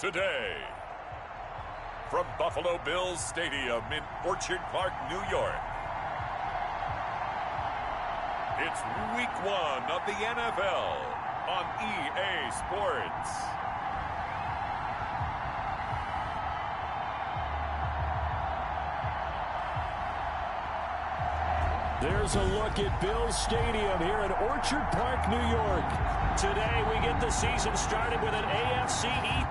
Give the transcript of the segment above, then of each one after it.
today. From Buffalo Bills Stadium in Orchard Park, New York. It's Week 1 of the NFL on EA Sports. There's a look at Bills Stadium here in Orchard Park, New York. Today we get the season started with an AFC East.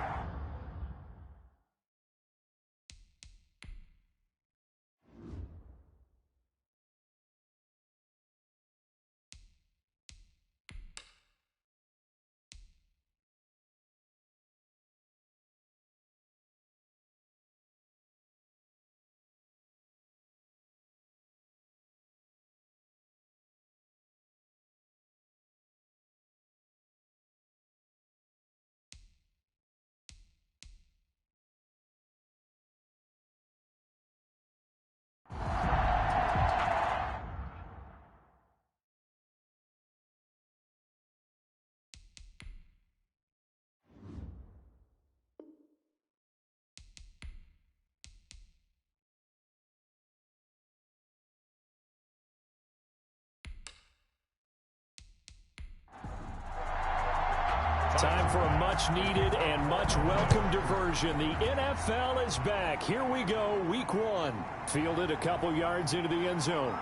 Time for a much-needed and much-welcome diversion. The NFL is back. Here we go, Week 1. Fielded a couple yards into the end zone.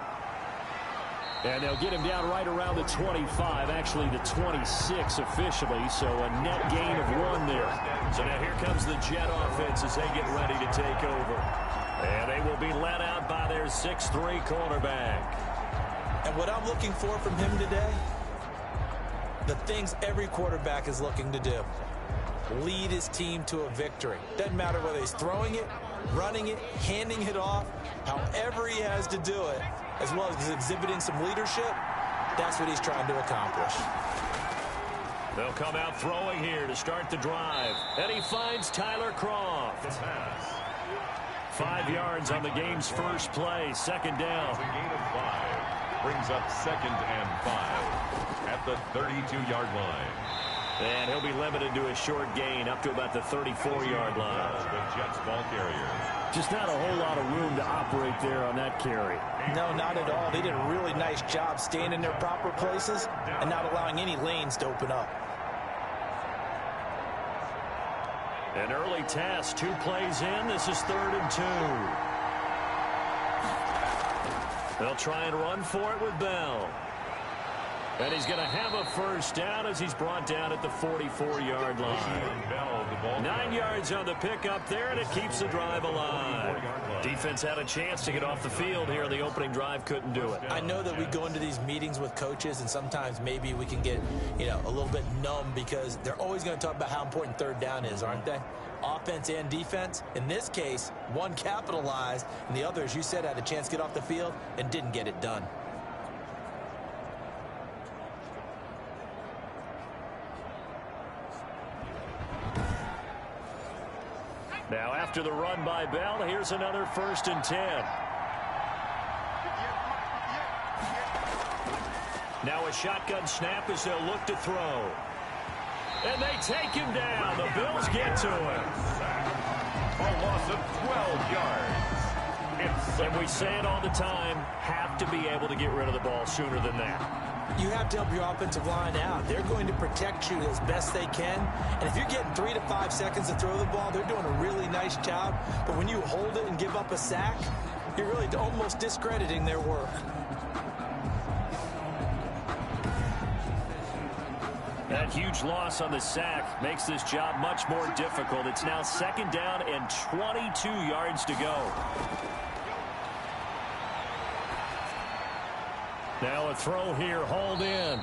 And they'll get him down right around the 25, actually the 26 officially, so a net gain of 1 there. So now here comes the Jet offense as they get ready to take over. And they will be led out by their 6'3" quarterback. And what I'm looking for from him today, the things every quarterback is looking to do. Lead his team to a victory. Doesn't matter whether he's throwing it, running it, handing it off, however he has to do it, as well as exhibiting some leadership, that's what he's trying to accomplish. They'll come out throwing here to start the drive. And he finds Tyler Kroft. 5 yards on the game's first play, second down. A gain of 5 brings up 2nd and 5. At the 32-yard line. And he'll be limited to a short gain up to about the 34-yard line. The Jets ball carrier. Just not a whole lot of room to operate there on that carry. No, not at all. They did a really nice job staying in their proper places and not allowing any lanes to open up. An early test, 2 plays in. This is 3rd and 2. They'll try and run for it with Bell. And he's going to have a first down as he's brought down at the 44-yard line. 9 yards on the pickup there, and it keeps the drive alive. Defense had a chance to get off the field here in the opening drive, couldn't do it. I know that we go into these meetings with coaches, and sometimes maybe we can get, a little bit numb because they're always going to talk about how important 3rd down is, aren't they? Offense and defense. In this case, one capitalized, and the other, as you said, had a chance to get off the field and didn't get it done. Now after the run by Bell, here's another 1st and 10. Now a shotgun snap as they'll look to throw. And they take him down. The Bills get to him. A loss of 12 yards. And we say it all the time, have to be able to get rid of the ball sooner than that. You have to help your offensive line out. They're going to protect you as best they can. And if you're getting 3 to 5 seconds to throw the ball, they're doing a really nice job. But when you hold it and give up a sack, you're really almost discrediting their work. That huge loss on the sack makes this job much more difficult. It's now 2nd down and 22 yards to go. Now a throw here, hauled in.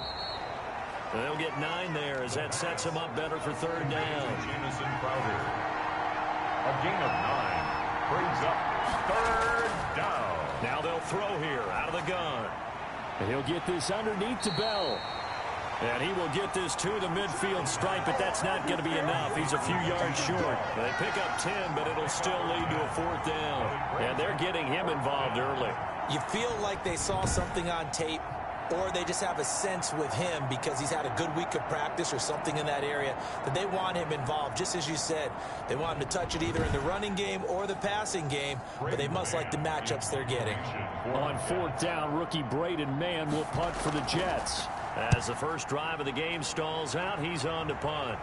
They'll get 9 there as that sets him up better for 3rd down. Jamison Crowder. A gain of 9 brings up 3rd down. Now they'll throw here out of the gun. And he'll get this underneath to Bell. And he will get this to the midfield stripe, but that's not going to be enough. He's a few yards short. They pick up 10, but it'll still lead to a 4th down. And they're getting him involved early. You feel like they saw something on tape or they just have a sense with him because he's had a good week of practice or something in that area that they want him involved. Just as you said, they want him to touch it either in the running game or the passing game, but they must like the matchups they're getting. On 4th down, rookie Braden Mann will punt for the Jets. As the first drive of the game stalls out, he's on to punt.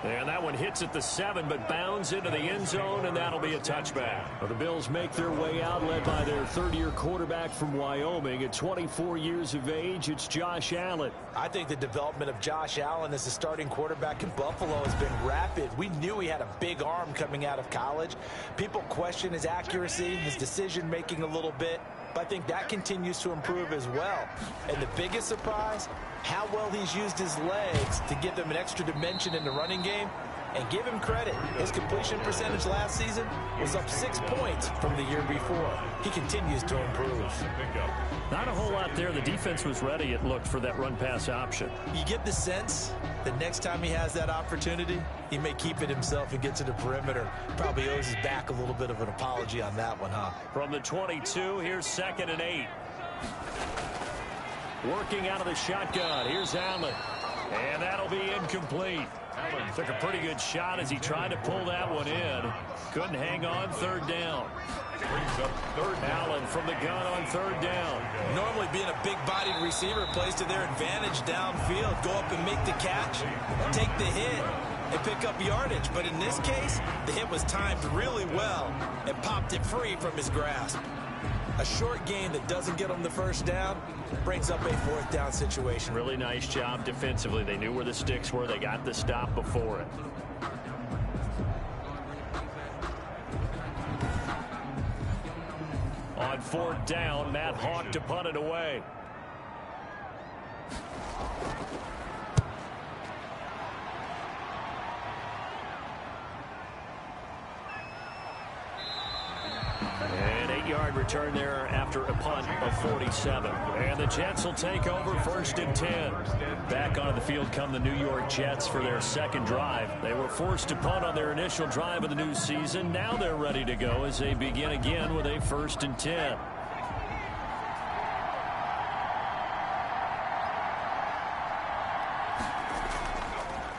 And that one hits at the 7, but bounds into the end zone, and that'll be a touchback. Well, the Bills make their way out, led by their third-year quarterback from Wyoming. At 24 years of age, it's Josh Allen. I think the development of Josh Allen as a starting quarterback in Buffalo has been rapid. We knew he had a big arm coming out of college. People question his accuracy, his decision-making a little bit, but I think that continues to improve as well. And the biggest surprise, how well he's used his legs to give them an extra dimension in the running game. And give him credit, his completion percentage last season was up 6 points from the year before. He continues to improve. Not a whole lot there. The defense was ready, it looked, for that run-pass option. You get the sense the next time he has that opportunity, he may keep it himself and get to the perimeter. Probably owes his back a little bit of an apology on that one, huh? From the 22, here's 2nd and 8. Working out of the shotgun, here's Allen. And that'll be incomplete. Took a pretty good shot as he tried to pull that one in. Couldn't hang on 3rd down. Allen from the gun on 3rd down. Normally being a big-bodied receiver plays to their advantage downfield. Go up and make the catch, take the hit, and pick up yardage. But in this case, the hit was timed really well and popped it free from his grasp. A short gain that doesn't get him the first down brings up a 4th down situation. Really nice job defensively. They knew where the sticks were. They got the stop before it. On 4th down, Matt Hawk to punt it away. An 8-yard return there after a punt of 47. And the Jets will take over 1st and 10. Back onto the field come the New York Jets for their second drive. They were forced to punt on their initial drive of the new season. Now they're ready to go as they begin again with a 1st and 10.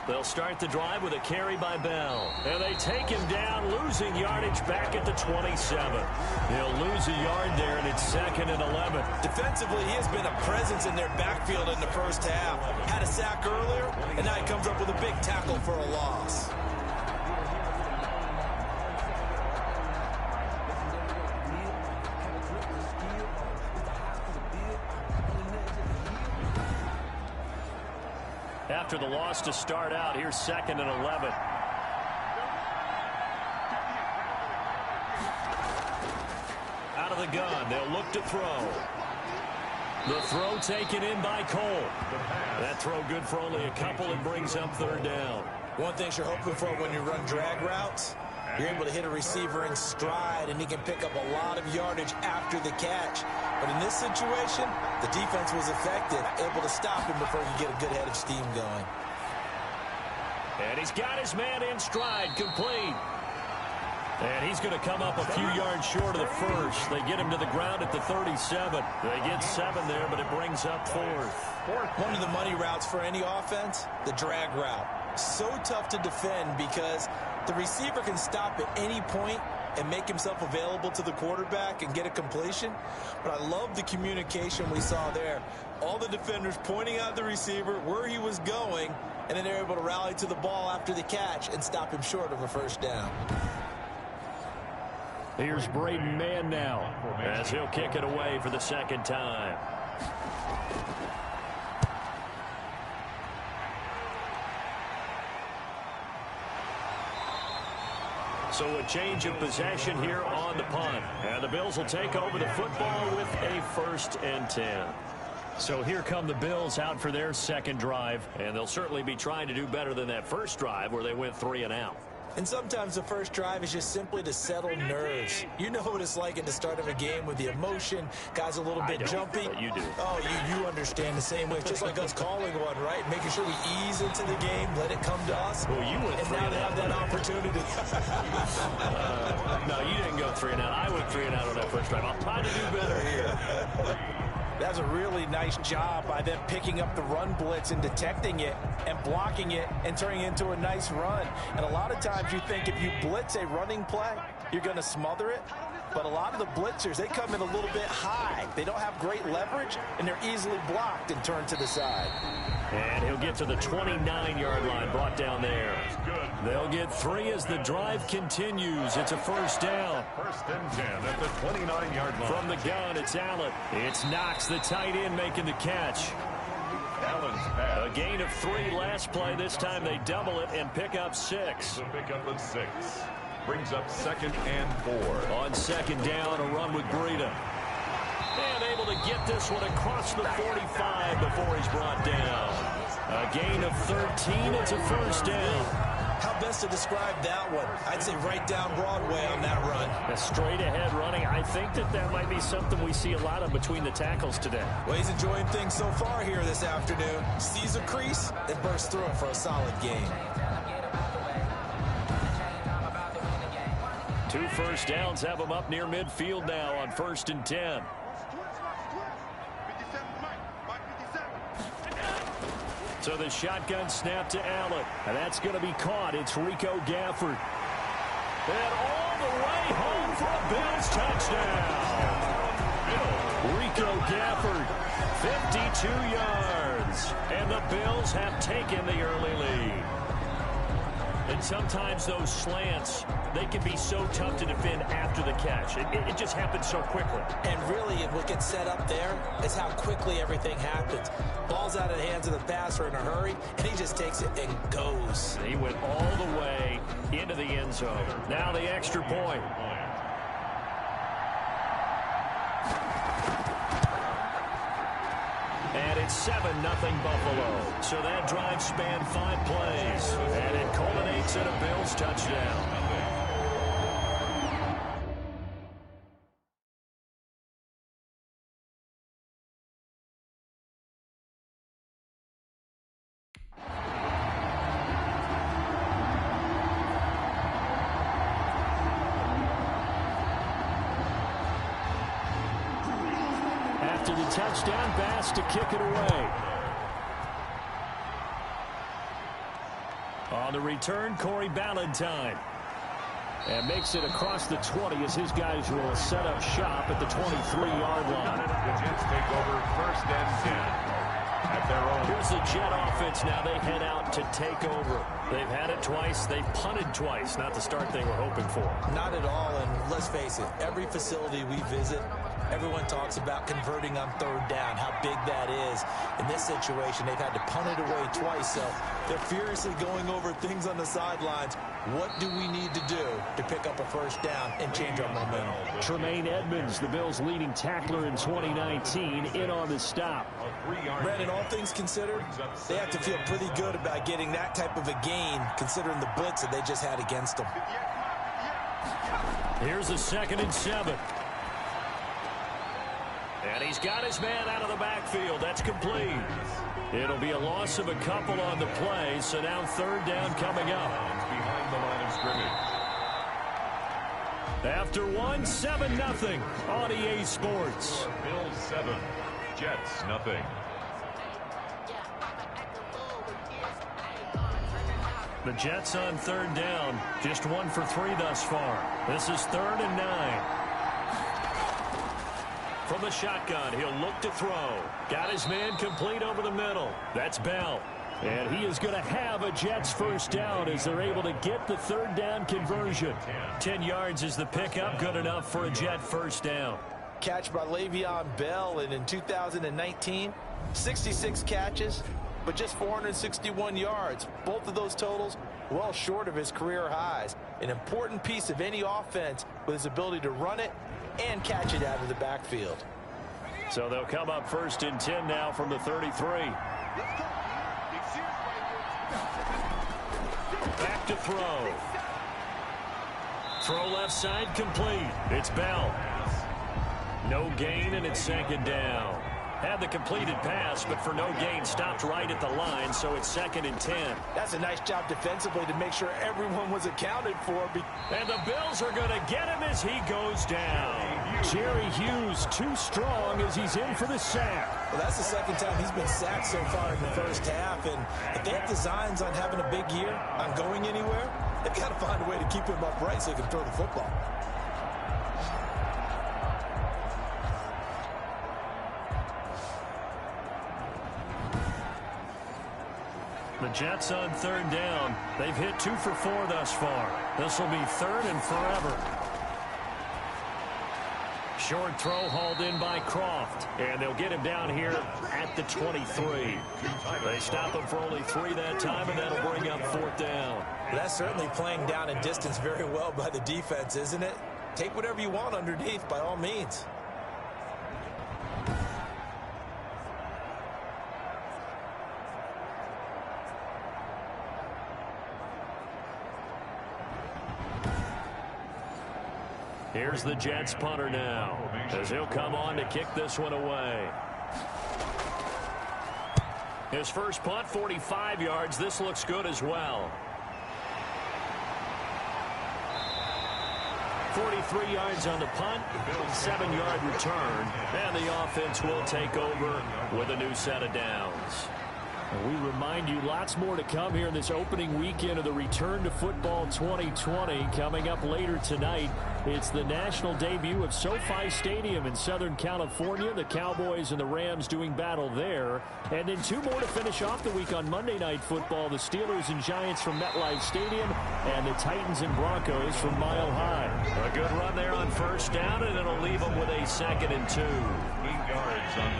They'll start the drive with a carry by Bell. And they take him down, losing yardage back at the 27. He'll lose a yard there, and it's 2nd and 11. Defensively, he has been a presence in their backfield in the first half. Had a sack earlier, and now he comes up with a big tackle for a loss. After the loss to start out, here's 2nd and 11. Out of the gun, they'll look to throw. The throw taken in by Cole. That throw good for only a couple and brings up 3rd down. One thing you're hoping for when you run drag routes, you're able to hit a receiver in stride, and he can pick up a lot of yardage after the catch. But in this situation, the defense was effective, able to stop him before he get a good head of steam going. And he's got his man in stride, complete. And he's going to come up a few yards short of the first. They get him to the ground at the 37. They get 7 there, but it brings up 4th. One of the money routes for any offense, the drag route. So tough to defend because the receiver can stop at any point and make himself available to the quarterback and get a completion. But I love the communication we saw there. All the defenders pointing out the receiver, where he was going, and then they're able to rally to the ball after the catch and stop him short of a first down. Here's Braden Mann now as he'll kick it away for the second time. So a change of possession here on the punt. And the Bills will take over the football with a 1st and 10. So here come the Bills out for their second drive. And they'll certainly be trying to do better than that first drive where they went 3 and out. And sometimes the first drive is just simply to settle nerves. You know what it's like at the start of a game with the emotion, guys a little bit jumpy. But you do. Oh, you understand the same way. It's just like us calling one, right? Making sure we ease into the game, let it come to us. Well, you went and 3 now and they out. have that opportunity. No, you didn't go 3 and out. I went 3 and out on that first drive. I'll try to do better here. That's a really nice job by them picking up the run blitz and detecting it and blocking it and turning it into a nice run. And a lot of times you think if you blitz a running play, you're going to smother it. But a lot of the blitzers, they come in a little bit high. They don't have great leverage, and they're easily blocked and turned to the side. And he'll get to the 29-yard line, brought down there. They'll get 3 as the drive continues. It's a first down. First and 10 at the 29-yard line. From the gun, it's Allen. It's Knox, the tight end, making the catch. Allen's pass. A gain of 3 last play. This time they double it and pick up 6. The pickup of 6. Brings up 2nd and 4. On 2nd down, a run with Breida. And able to get this one across the 45 before he's brought down. A gain of 13. It's a first down. How best to describe that one? I'd say right down Broadway on that run. A straight ahead running. I think that might be something we see a lot of between the tackles today. Well, he's enjoying things so far here this afternoon. Sees a crease and bursts through it for a solid gain. 2 first downs have him up near midfield now on 1st and 10. So the shotgun snap to Allen. And that's going to be caught. It's Rico Gafford. And all the way home for a Bills touchdown. Rico Gafford, 52 yards. And the Bills have taken the early lead. And sometimes those slants, they can be so tough to defend after the catch. It just happens so quickly. And really, what gets set up there is how quickly everything happens. Ball's out of the hands of the passer in a hurry, and he just takes it and goes. He went all the way into the end zone. Now the extra point. And it's 7-0 Buffalo. So that drive spanned 5 plays. And it culminates in a Bills touchdown. After the touchdown, Bass to kick it away. On the return, Corey Ballantyne. And makes it across the 20 as his guys will set up shop at the 23-yard line. The Jets take over 1st and 10 at their own. Here's the Jet offense now. They head out to take over. They've had it twice. They've punted twice. Not the start they were hoping for. Not at all, and let's face it, every facility we visit, everyone talks about converting on 3rd down, how big that is. In this situation, they've had to punt it away twice, so they're furiously going over things on the sidelines. What do we need to do to pick up a 1st down and change our momentum? Tremaine Edmonds, the Bills' leading tackler in 2019, in on the stop. Brandon, all things considered, they have to feel pretty good about getting that type of a gain, considering the blitz that they just had against them. Here's a 2nd and 7. And he's got his man out of the backfield. That's complete. It'll be a loss of a couple on the play, so now 3rd down coming up. Behind the line of scrimmage. After 7-0 on EA Sports. Bills 7, Jets nothing. The Jets on 3rd down. Just 1 for 3 thus far. This is 3rd and 9. From the shotgun, he'll look to throw. Got his man complete over the middle. That's Bell. And he is going to have a Jets 1st down as they're able to get the 3rd down conversion. 10 yards is the pickup. Good enough for a Jet 1st down. Catch by Le'Veon Bell, and in 2019, 66 catches, but just 461 yards. Both of those totals well short of his career highs. An important piece of any offense with his ability to run it and catch it out of the backfield. So they'll come up 1st and 10 now from the 33. Back to throw. Throw left side complete. It's Bell. No gain, and it's second down. Had the completed pass, but for no gain, stopped right at the line, so it's 2nd and 10. That's a nice job defensively to make sure everyone was accounted for. And the Bills are going to get him as he goes down. Jerry Hughes too strong as he's in for the sack. Well, that's the second time he's been sacked so far in the first half, and if they have designs on having a big year, on going anywhere, they've got to find a way to keep him upright so he can throw the football. The Jets on 3rd down. They've hit 2 for 4 thus far. This will be 3rd and forever. Short throw hauled in by Croft. And they'll get him down here at the 23. They stop him for only 3 that time, and that'll bring up 4th down. Well, that's certainly playing down in distance very well by the defense, isn't it? Take whatever you want underneath, by all means. Here's the Jets punter now, as he'll come on to kick this one away. His first punt, 45 yards. This looks good as well. 43 yards on the punt, 7-yard return, and the offense will take over with a new set of downs. We remind you lots more to come here in this opening weekend of the Return to Football 2020. Coming up later tonight, it's the national debut of SoFi Stadium in Southern California. The Cowboys and the Rams doing battle there. And then 2 more to finish off the week on Monday Night Football. The Steelers and Giants from MetLife Stadium and the Titans and Broncos from Mile High. A good run there on 1st down, and it'll leave them with a 2nd and 2.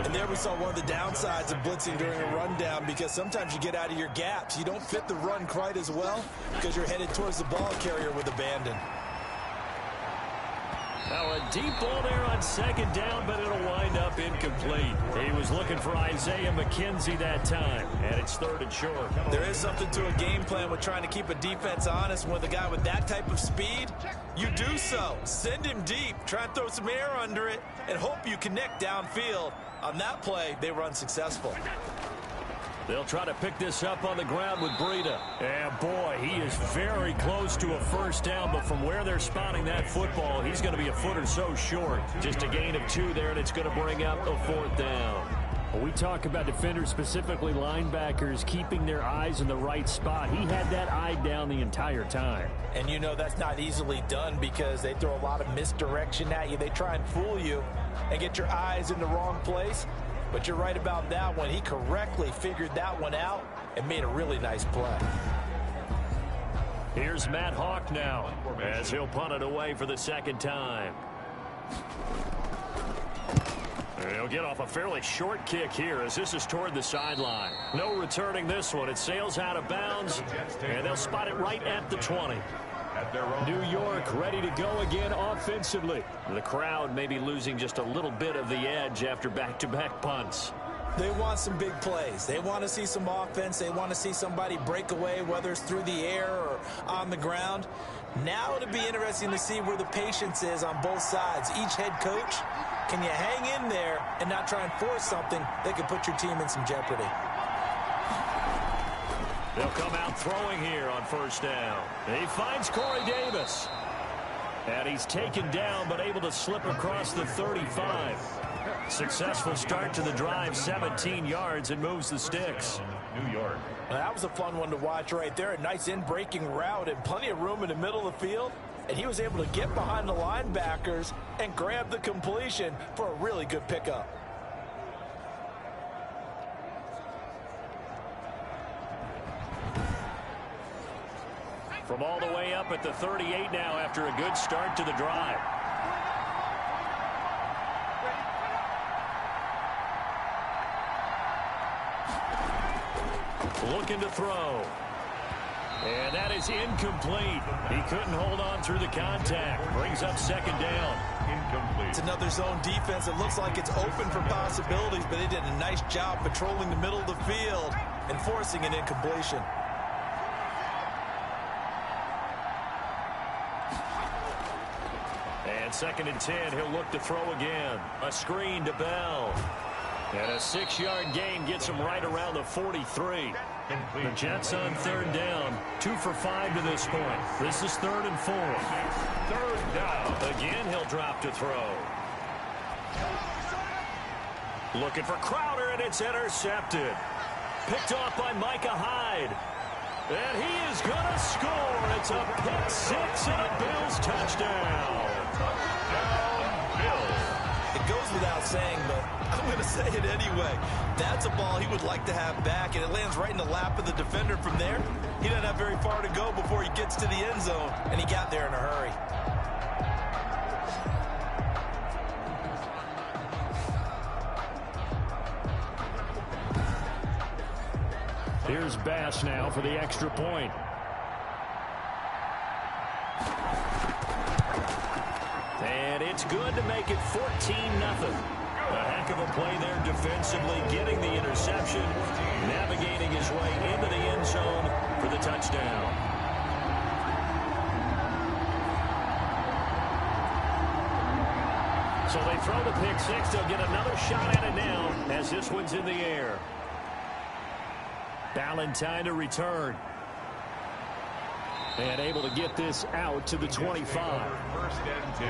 And there we saw one of the downsides of blitzing during a rundown, because sometimes you get out of your gaps. You don't fit the run quite as well because you're headed towards the ball carrier with abandon. Now a deep ball there on 2nd down, but it'll wind up incomplete. He was looking for Isaiah McKenzie that time, and it's 3rd and short. There is something to a game plan with trying to keep a defense honest. With a guy with that type of speed, you do so. Send him deep, try and throw some air under it, and hope you connect downfield. On that play, they run successful. They'll try to pick this up on the ground with Breida. And boy, he is very close to a 1st down, but from where they're spotting that football, he's going to be a foot or so short. Just a gain of 2 there, and it's going to bring up a 4th down. We talk about defenders, specifically linebackers, keeping their eyes in the right spot. He had that eye down the entire time. And you know that's not easily done because they throw a lot of misdirection at you. They try and fool you and get your eyes in the wrong place. But you're right about that one. He correctly figured that one out and made a really nice play. Here's Matt Hawk now as he'll punt it away for the 2nd time. He'll get off a fairly short kick here as this is toward the sideline. No returning this one. It sails out of bounds, and they'll spot it right at the 20. New York ready to go again offensively. The crowd may be losing just a little bit of the edge after back-to-back punts. They want some big plays. They want to see some offense. They want to see somebody break away, whether it's through the air or on the ground. Now it'll be interesting to see where the patience is on both sides. Each head coach, can you hang in there and not try and force something that could put your team in some jeopardy? They'll come out throwing here on 1st down. He finds Corey Davis. And he's taken down but able to slip across the 35. Successful start to the drive, 17 yards, and moves the sticks. New York. Well, that was a fun one to watch right there. A nice in-breaking route and plenty of room in the middle of the field. And he was able to get behind the linebackers and grab the completion for a really good pickup. From all the way up at the 38 now after a good start to the drive. Looking to throw. And that is incomplete. He couldn't hold on through the contact. Brings up 2nd down. Incomplete. It's another zone defense. It looks like it's open for possibilities, but they did a nice job patrolling the middle of the field and forcing an incompletion. 2nd and 10, he'll look to throw again. A screen to Bell. And a 6-yard gain gets him right around the 43. The Jets on 3rd down. 2 for 5 to this point. This is 3rd and 4. 3rd down. Again, he'll drop to throw. Looking for Crowder, and it's intercepted. Picked off by Micah Hyde. And he is going to score. It's a pick 6 and a Bills touchdown. Touchdown, Bills. It goes without saying, but I'm going to say it anyway. That's a ball he would like to have back, and it lands right in the lap of the defender from there. He doesn't have very far to go before he gets to the end zone, and he got there in a hurry. Here's Bass now for the extra point. And it's good to make it 14-0. A heck of a play there defensively, getting the interception, navigating his way into the end zone for the touchdown. So they throw the pick 6. They'll get another shot at it now as this one's in the air. Ballantyne to return. And able to get this out to the 25. 1st and 10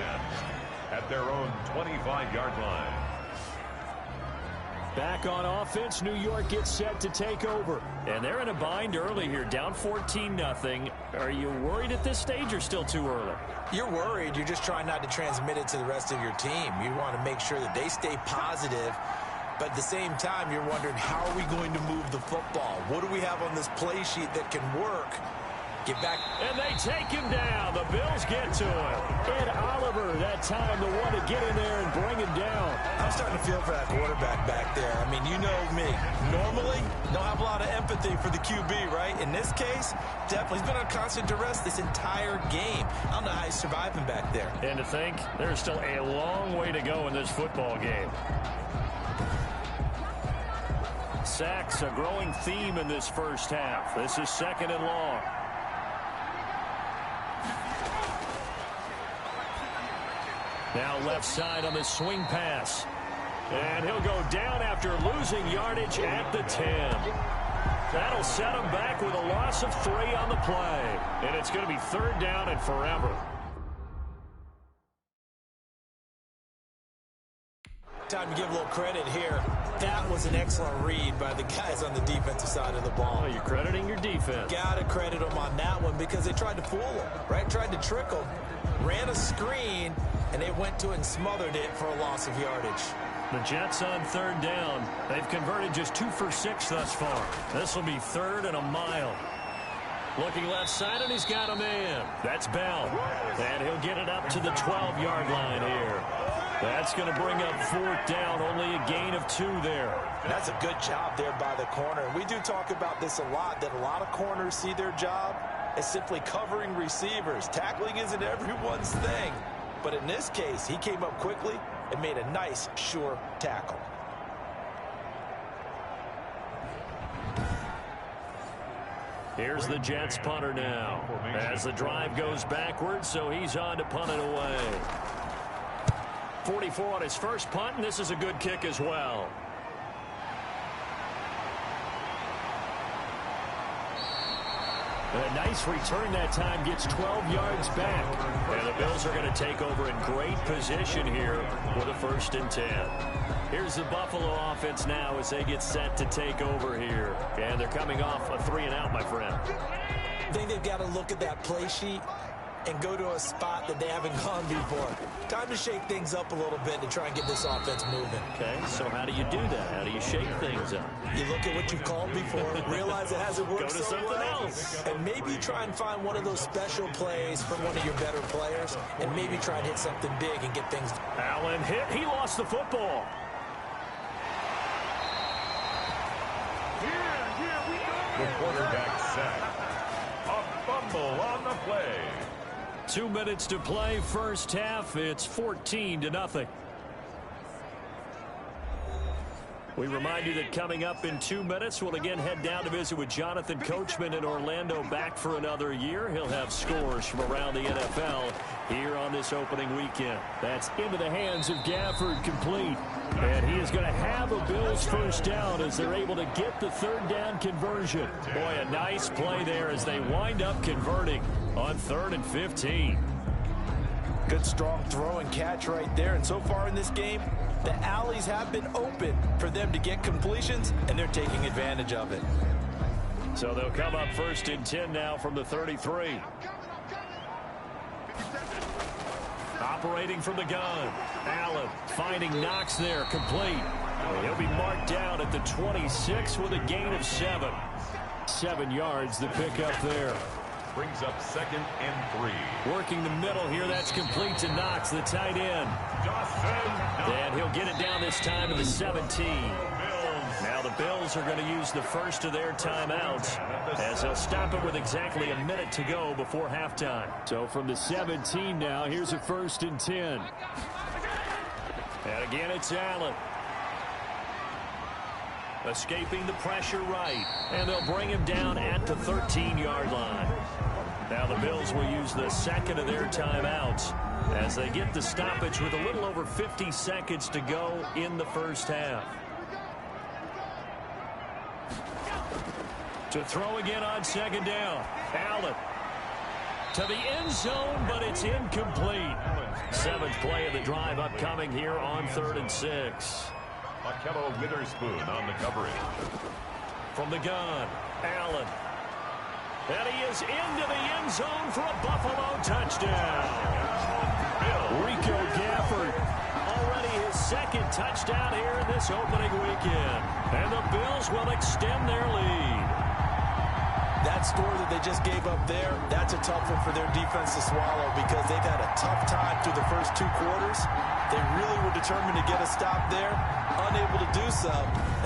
at their own 25-yard line. Back on offense, New York gets set to take over. And they're in a bind early here, down 14-0. Are you worried at this stage or still too early? You're worried. You're just trying not to transmit it to the rest of your team. You want to make sure that they stay positive. But at the same time, you're wondering, how are we going to move the football? What do we have on this play sheet that can work? Get back. And they take him down. The Bills get to him. Ed Oliver, that time, the one to get in there and bring him down. I'm starting to feel for that quarterback back there. I mean, you know me. Normally, don't have a lot of empathy for the QB, right? In this case, definitely. He's been on constant duress this entire game. I don't know how he's surviving back there. And to think, there's still a long way to go in this football game. Sacks, a growing theme in this first half. This is 2nd and long. Now left side on the swing pass. And he'll go down after losing yardage at the 10. That'll set him back with a loss of 3 on the play. And it's going to be 3rd down and forever. Time to give a little credit here. That was an excellent read by the guys on the defensive side of the ball. Well, you're crediting your defense. Got to credit them on that one because they tried to fool him, right? Tried to trick him, ran a screen, and they went to it and smothered it for a loss of yardage. The Jets on 3rd down. They've converted just 2 for 6 thus far. This will be 3rd and a mile. Looking left side, and he's got a man. That's Bell. And he'll get it up to the 12-yard line here. That's going to bring up 4th down, only a gain of 2 there. That's a good job there by the corner. We do talk about this a lot, that a lot of corners see their job as simply covering receivers. Tackling isn't everyone's thing. But in this case, he came up quickly and made a nice, sure tackle. Here's the Jets punter now. As the drive goes backwards, so he's on to punt it away. 44 on his first punt, and this is a good kick as well. A nice return that time, gets 12 yards back. And the Bills are going to take over in great position here with a 1st and 10. Here's the Buffalo offense now as they get set to take over here. And they're coming off a 3-and-out, my friend. I think they've got to look at that play sheet and go to a spot that they haven't gone before. Time to shake things up a little bit to try and get this offense moving. Okay, so how do you do that? How do you shake things up? You look at what you've called before, realize it hasn't worked Go to so something well, else. and maybe try and find one of those special plays from one of your better players, and maybe try and hit something big and get things. Allen hit. He lost the football. The quarterback sack. A fumble on the play. 2 minutes to play, first half. It's 14-0. We remind you that coming up in 2 minutes, we'll again head down to visit with Jonathan Coachman in Orlando, back for another year. He'll have scores from around the NFL here on this opening weekend. That's into the hands of Gafford, complete. And he is going to have a Bills first down as they're able to get the third down conversion. Boy, a nice play there as they wind up converting on 3rd and 15. Good, strong throw and catch right there. And so far in this game, the alleys have been open for them to get completions, and they're taking advantage of it. So they'll come up 1st and 10 now from the 33. Operating from the gun. Allen finding Knox there, complete. He'll be marked down at the 26 with a gain of 7. 7 yards the pickup there. Brings up 2nd and 3. Working the middle here. That's complete to Knox, the tight end. And he'll get it down this time to the 17. Now the Bills are going to use the first of their timeouts as they'll stop it with exactly a minute to go before halftime. So from the 17 now, here's a 1st and 10. And again, it's Allen. Escaping the pressure right. And they'll bring him down at the 13-yard line. Now the Bills will use the second of their timeouts as they get the stoppage with a little over 50 seconds to go in the first half. To throw again on 2nd down. Allen to the end zone, but it's incomplete. 7th play of the drive upcoming here on 3rd and 6. Markello Witherspoon on the coverage. From the gun, Allen. And he is into the end zone for a Buffalo touchdown. Rico Gafford, already his 2nd touchdown here in this opening weekend. And the Bills will extend their lead. That score that they just gave up there, that's a tough one for their defense to swallow because they've had a tough time through the first 2 quarters. They really were determined to get a stop there, unable to do so.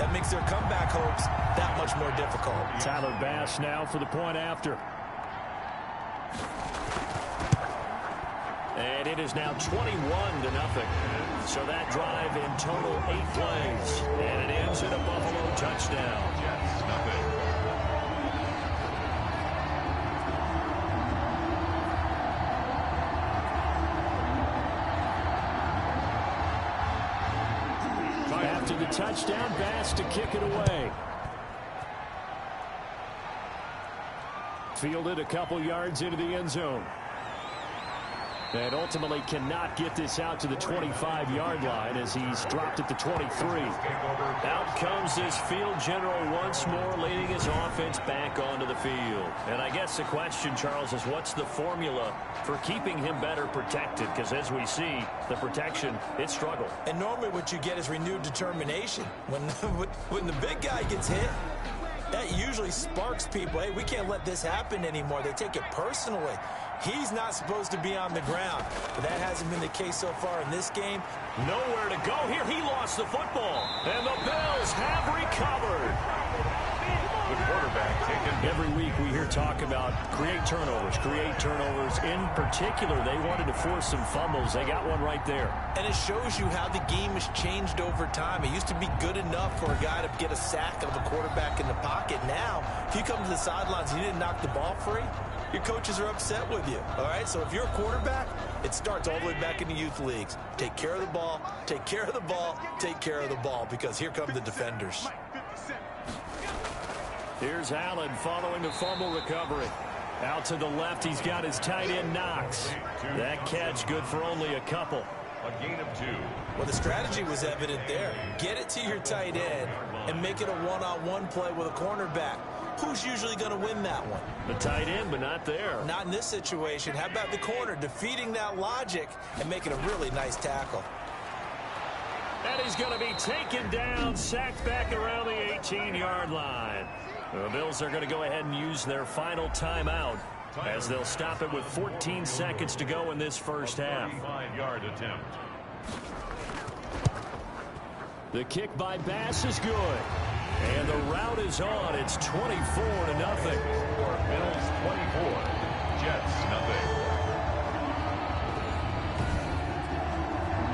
That makes their comeback hopes that much more difficult. Tyler Bass now for the point after. And it is now 21-0. So that drive in total 8 plays. And it ends in a Buffalo touchdown. Jets, nothing. After the touchdown, Bass to kick it away. Fielded a couple yards into the end zone. And ultimately cannot get this out to the 25-yard line as he's dropped at the 23. Out comes this field general once more, leading his offense back onto the field. And I guess the question, Charles, is what's the formula for keeping him better protected? Because as we see, the protection, it struggled. And normally what you get is renewed determination. When the big guy gets hit, that usually sparks people. Hey, we can't let this happen anymore. They take it personally. He's not supposed to be on the ground, but that hasn't been the case so far in this game. Nowhere to go here. He lost the football, and the Bills have recovered. The quarterback taken. Every week we hear talk about create turnovers. In particular, they wanted to force some fumbles. They got one right there. And it shows you how the game has changed over time. It used to be good enough for a guy to get a sack of a quarterback in the pocket. Now, if you come to the sidelines and you didn't knock the ball free, your coaches are upset with you. All right, so if you're a quarterback, it starts all the way back in the youth leagues. Take care of the ball, take care of the ball, take care of the ball, because here come the defenders. Here's Allen following the fumble recovery. Out to the left, he's got his tight end Knox. That catch good for only a couple. A gain of 2. Well, the strategy was evident there. Get it to your tight end and make it a one-on-one play with a cornerback. Who's usually going to win that one? The tight end, but not there. Not in this situation. How about the corner defeating that logic and making a really nice tackle? And he's going to be taken down, sacked back around the 18-yard line. The Bills are going to go ahead and use their final timeout as they'll stop it with 14 seconds to go in this first half. 45-yard attempt. The kick by Bass is good. And the route is on. It's 24-0. Bills 24. Jets nothing.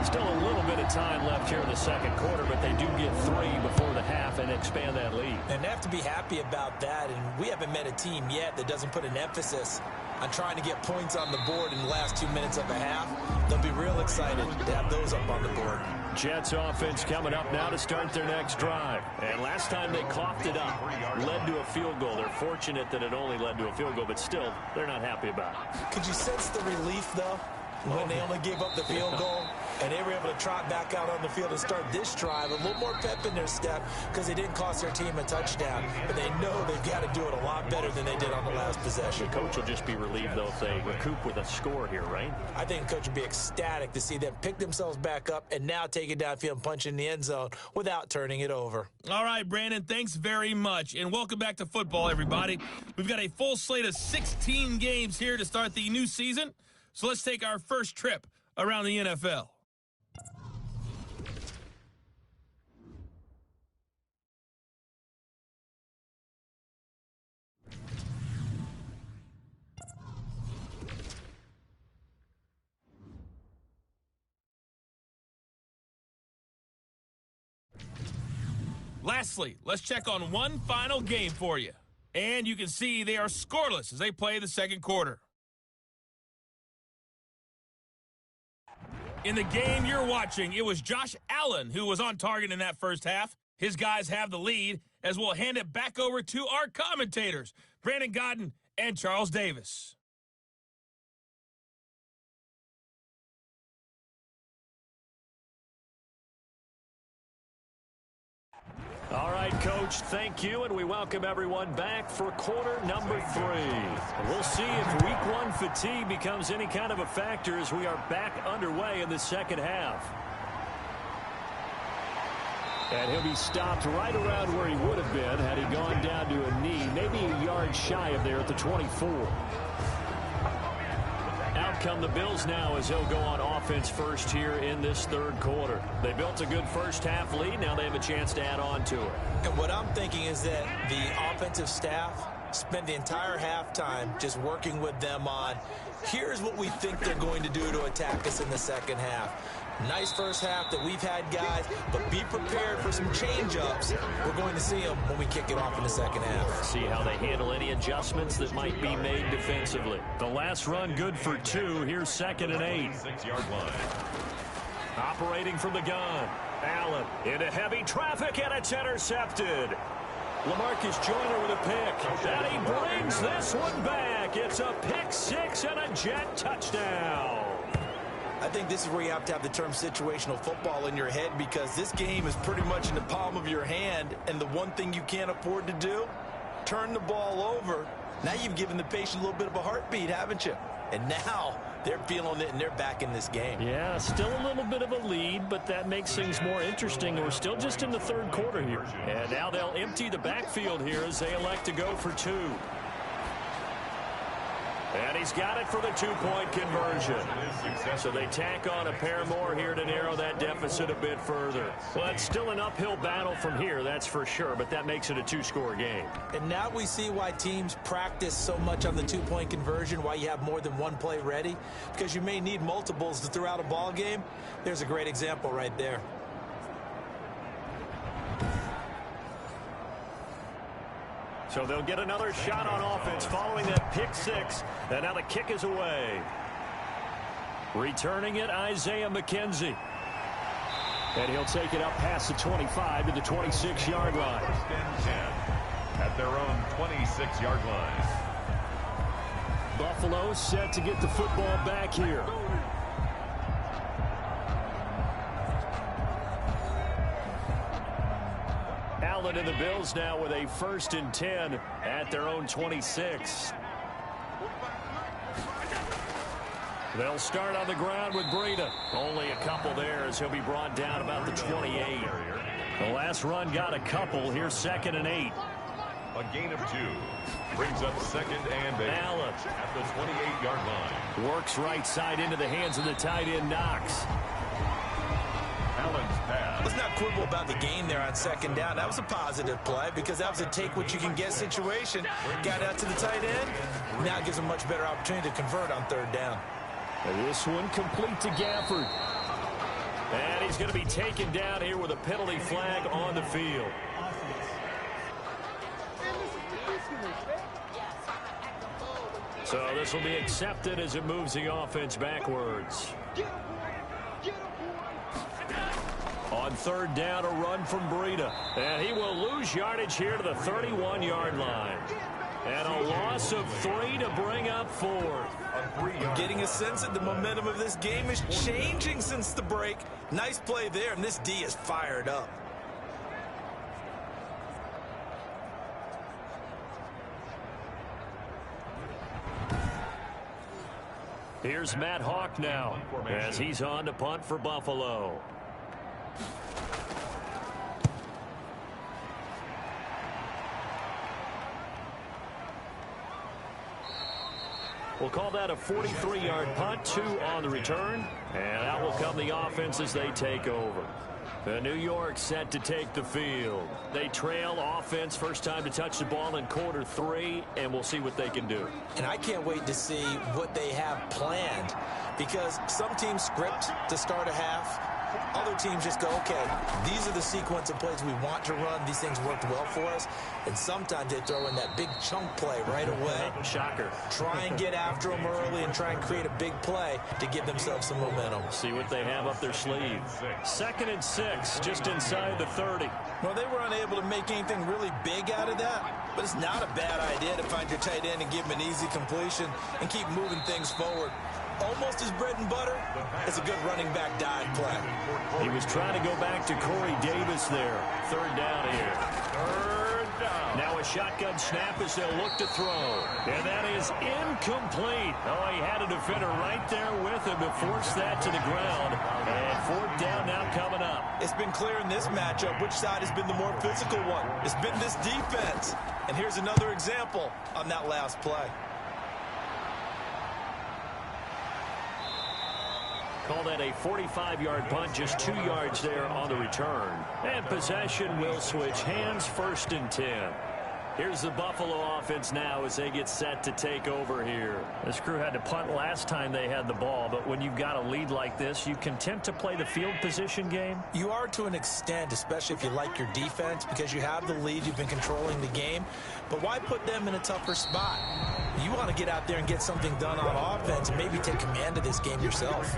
Still a little bit of of time left here in the second quarter, but they do get 3 before the half and expand that lead. And they have to be happy about that, and we haven't met a team yet that doesn't put an emphasis on trying to get points on the board in the last 2 minutes of a half. They'll be real excited to have those up on the board. Jets offense coming up now to start their next drive. And last time they coughed it up, led to a field goal. They're fortunate that it only led to a field goal, but still, they're not happy about it. Could you sense the relief, though, when they only gave up the field goal and they were able to trot back out on the field and start this drive? A little more pep in their step because they didn't cost their team a touchdown, but they know they've got to do it a lot better than they did on the last possession. The coach will just be relieved, though, if they recoup with a score here, right? I think the coach would be ecstatic to see them pick themselves back up and now take it downfield and punch in the end zone without turning it over. All right, Brandon, thanks very much, and welcome back to football, everybody. We've got a full slate of 16 games here to start the new season, so let's take our first trip around the NFL. Lastly, let's check on one final game for you. And you can see they are scoreless as they play the second quarter. In the game you're watching, it was Josh Allen who was on target in that first half. His guys have the lead as we'll hand it back over to our commentators, Brandon Gaudin and Charles Davis. All right, Coach, thank you, and we welcome everyone back for quarter number 3. We'll see if Week 1 fatigue becomes any kind of a factor as we are back underway in the second half. And he'll be stopped right around where he would have been had he gone down to a knee, maybe a yard shy of there at the 24. Out come the Bills now as they'll go on offense first here in this third quarter. They built a good first half lead. Now they have a chance to add on to it. And what I'm thinking is that the offensive staff spent the entire halftime just working with them on, here's what we think they're going to do to attack us in the second half. Nice first half that we've had, guys, but be prepared for some change-ups. We're going to see them when we kick it off in the second half. See how they handle any adjustments that might be made defensively. The last run good for 2. Here's 2nd and 8. 6-yard line. Operating from the gun. Allen into heavy traffic, and it's intercepted. LaMarcus Joyner with a pick. And he brings this one back. It's a pick 6 and a Jet touchdown. I think this is where you have to have the term situational football in your head, because this game is pretty much in the palm of your hand, and the one thing you can't afford to do, turn the ball over. Now you've given the patient a little bit of a heartbeat, haven't you? And now they're feeling it, and they're back in this game. Yeah, still a little bit of a lead, but that makes things more interesting. We're still just in the third quarter here. And now they'll empty the backfield here as they elect to go for 2. And he's got it for the 2-point conversion. So they tack on a pair more here to narrow that deficit a bit further. Well, it's still an uphill battle from here, that's for sure, but that makes it a 2-score game. And now we see why teams practice so much on the 2-point conversion, why you have more than one play ready, because you may need multiples to throw out a ball game. There's a great example right there. So they'll get another shot on offense following that pick 6. And now the kick is away. Returning it, Isaiah McKenzie. And he'll take it up past the 25 to the 26-yard line. 1st and 10 at their own 26-yard line. Buffalo set to get the football back here. Allen and the Bills now with a 1st and 10 at their own 26. They'll start on the ground with Breida. Only a couple there as he'll be brought down about the 28. The last run got a couple. Here's 2nd and 8. A gain of 2. Brings up 2nd and 8. Allen at the 28-yard line. Works right side into the hands of the tight end, Knox. Allen's pass. Let's not quibble about the gain there on 2nd down. That was a positive play because that was a take-what-you-can-get situation. Got out to the tight end. Now it gives them a much better opportunity to convert on 3rd down. And this one complete to Gafford. And he's he's going to be taken down here with a penalty flag on the field. So this will be accepted as it moves the offense backwards. On third down, a run from Breida. And he will lose yardage here to the 31-yard line. And a loss of 3 to bring up 4. I'm getting a sense that the momentum of this game is changing since the break. Nice play there, and this D is fired up. Here's Matt Hawk now as he's on to punt for Buffalo. We'll call that a 43-yard punt, 2 on the return, and out will come the offense as they take over. The New York set to take the field. They trail offense, first time to touch the ball in quarter 3, and we'll see what they can do. And I can't wait to see what they have planned, because some teams script to start a half. Other teams just go, okay, these are the sequence of plays we want to run. These things worked well for us. And sometimes they throw in that big chunk play right away. Shocker. Try and get after them early and try and create a big play to give themselves some momentum. See what they have up their sleeve. 2nd and 6, just inside the 30. Well, they were unable to make anything really big out of that. But it's not a bad idea to find your tight end and give him an easy completion and keep moving things forward. Almost his bread and butter. It's a good running back dive play. He was trying to go back to Corey Davis there. 3rd down here. 3rd down. Now a shotgun snap as they'll look to throw. And that is incomplete. Oh, he had a defender right there with him to force that to the ground. And 4th down now coming up. It's been clear in this matchup which side has been the more physical one. It's been this defense. And here's another example on that last play. Call that a 45-yard punt, just 2 yards there on the return. And possession will switch hands, 1st and 10. Here's the Buffalo offense now as they get set to take over here. This crew had to punt last time they had the ball, but when you've got a lead like this, you content to play the field position game? You are to an extent, especially if you like your defense, because you have the lead, you've been controlling the game. But why put them in a tougher spot? You want to get out there and get something done on offense and maybe take command of this game yourself.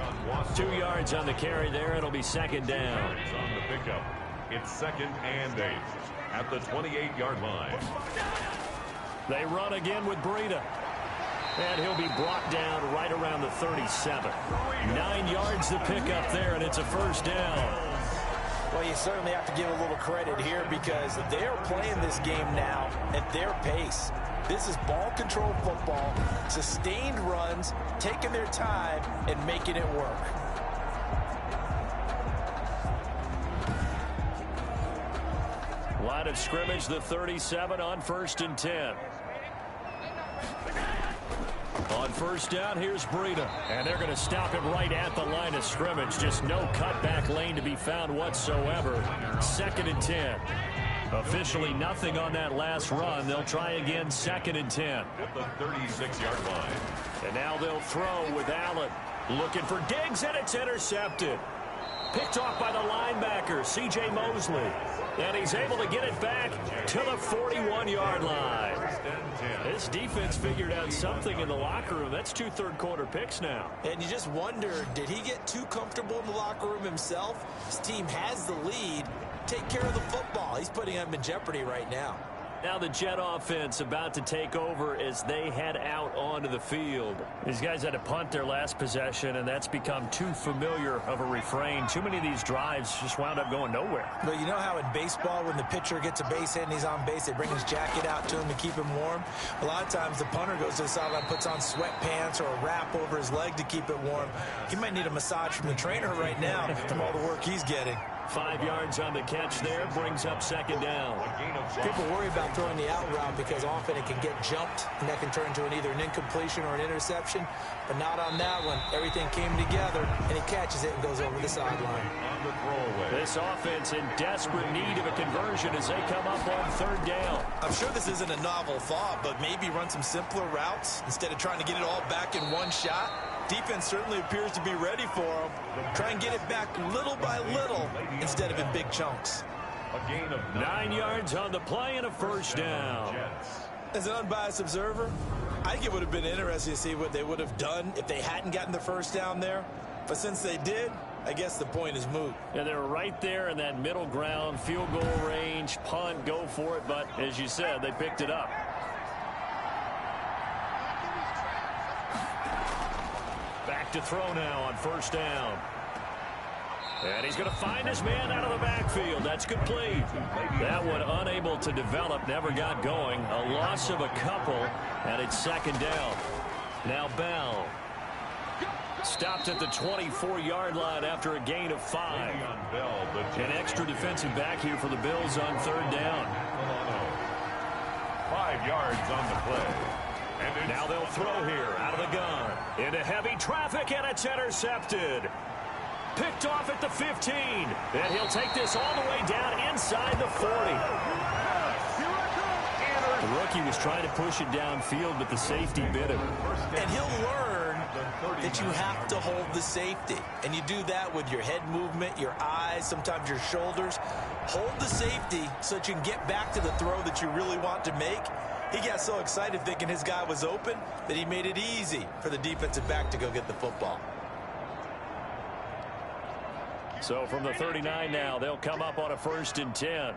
2 yards on the carry there. It'll be 2nd down. On the pickup. It's 2nd and 8 at the 28-yard line. They run again with Breida. And he'll be brought down right around the 37. 9 yards to pick up there, and it's a 1st down. Well, you certainly have to give a little credit here because they're playing this game now at their pace. This is ball control football, sustained runs, taking their time and making it work. Line of scrimmage, the 37 on 1st and 10. On 1st down, here's Breida. And they're going to stop him right at the line of scrimmage. Just no cutback lane to be found whatsoever. 2nd and 10. Officially nothing on that last run. They'll try again, 2nd and 10. At the 36-yard line. And now they'll throw with Allen. Looking for Diggs, and it's intercepted. Picked off by the linebacker, C.J. Mosley. And he's able to get it back to the 41-yard line. This defense figured out something in the locker room. That's 2 third-quarter picks now. And you just wonder, did he get too comfortable in the locker room himself? His team has the lead. Take care of the football. He's putting him in jeopardy right now. Now the Jet offense about to take over as they head out onto the field. These guys had to punt their last possession, and that's become too familiar of a refrain. Too many of these drives just wound up going nowhere. But you know how in baseball, when the pitcher gets a base hit and he's on base, they bring his jacket out to him to keep him warm? A lot of times the punter goes to the sideline, puts on sweatpants or a wrap over his leg to keep it warm. He might need a massage from the trainer right now from all the work he's getting. 5 yards on the catch there, brings up 2nd down. People worry about throwing the out route because often it can get jumped, and that can turn into either an incompletion or an interception. But not on that one. Everything came together, and he catches it and goes over the sideline. This offense in desperate need of a conversion as they come up on 3rd down. I'm sure this isn't a novel thought, but maybe run some simpler routes instead of trying to get it all back in one shot. Defense certainly appears to be ready for him. Try and get it back little by little instead of in big chunks. A gain of 9 yards on the play and a first down. As an unbiased observer, I think it would have been interesting to see what they would have done if they hadn't gotten the first down there. But since they did, I guess the point is moot. Yeah, they were right there in that middle ground, field goal range, punt, go for it. But as you said, they picked it up. Back to throw now on first down. And he's going to find his man out of the backfield. That's complete. That one unable to develop, never got going. A loss of a couple, and it's second down. Now Bell. Stopped at the 24-yard line after a gain of 5. An extra defensive back here for the Bills on third down. 5 yards on the play. And now they'll throw here out of the gun. Into heavy traffic, and it's intercepted. Picked off at the 15. And he'll take this all the way down inside the 40. The rookie was trying to push it downfield, but the safety bit him. And he'll learn that you have to hold the safety. And you do that with your head movement, your eyes, sometimes your shoulders. Hold the safety so that you can get back to the throw that you really want to make. He got so excited thinking his guy was open that he made it easy for the defensive back to go get the football. So from the 39 now, they'll come up on a 1st and 10.